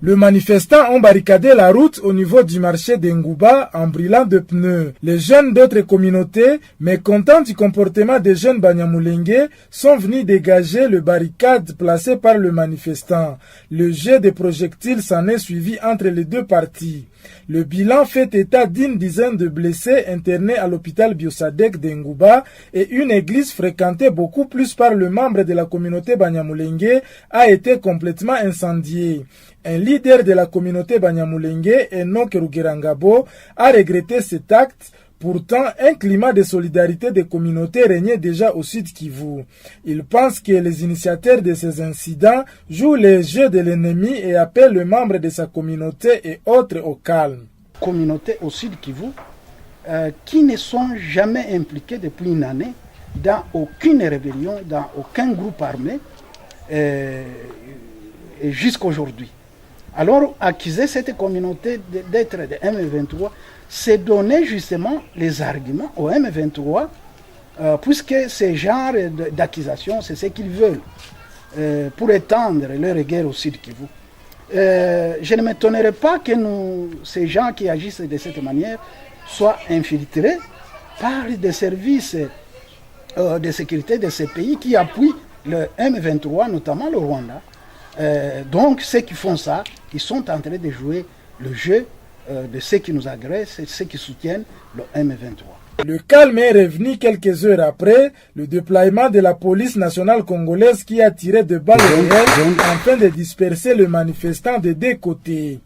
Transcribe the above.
Les manifestants ont barricadé la route au niveau du marché d'Engouba en brûlant de pneus. Les jeunes d'autres communautés, mécontents du comportement des jeunes Banyamulenge, sont venus dégager le barricade placé par le manifestant. Le jet de projectiles s'en est suivi entre les deux parties. Le bilan fait état d'une dizaine de blessés internés à l'hôpital Biosadek d'Engouba et une église fréquentée beaucoup plus par le membre de la communauté Banyamulenge a été complètement incendiée. Un leader de la communauté Banyamulenge, Enoch Rugerangabo, a regretté cet acte. Pourtant, un climat de solidarité des communautés régnait déjà au Sud Kivu. Il pense que les initiateurs de ces incidents jouent les jeux de l'ennemi et appellent les membres de sa communauté et autres au calme. Communautés au Sud Kivu qui ne sont jamais impliquées depuis une année dans aucune rébellion, dans aucun groupe armé et jusqu'à aujourd'hui. Alors, accuser cette communauté d'être de M23, c'est donner justement les arguments au M23, puisque ce genre d'accusation, c'est ce qu'ils veulent, pour étendre leur guerre au Sud Kivu. Je ne m'étonnerais pas que ces gens qui agissent de cette manière soient infiltrés par des services de sécurité de ces pays qui appuient le M23, notamment le Rwanda. Donc ceux qui font ça, ils sont en train de jouer le jeu de ceux qui nous agressent, ceux qui soutiennent le M23. Le calme est revenu quelques heures après le déploiement de la police nationale congolaise qui a tiré de balles réelles afin de disperser les manifestants des deux côtés.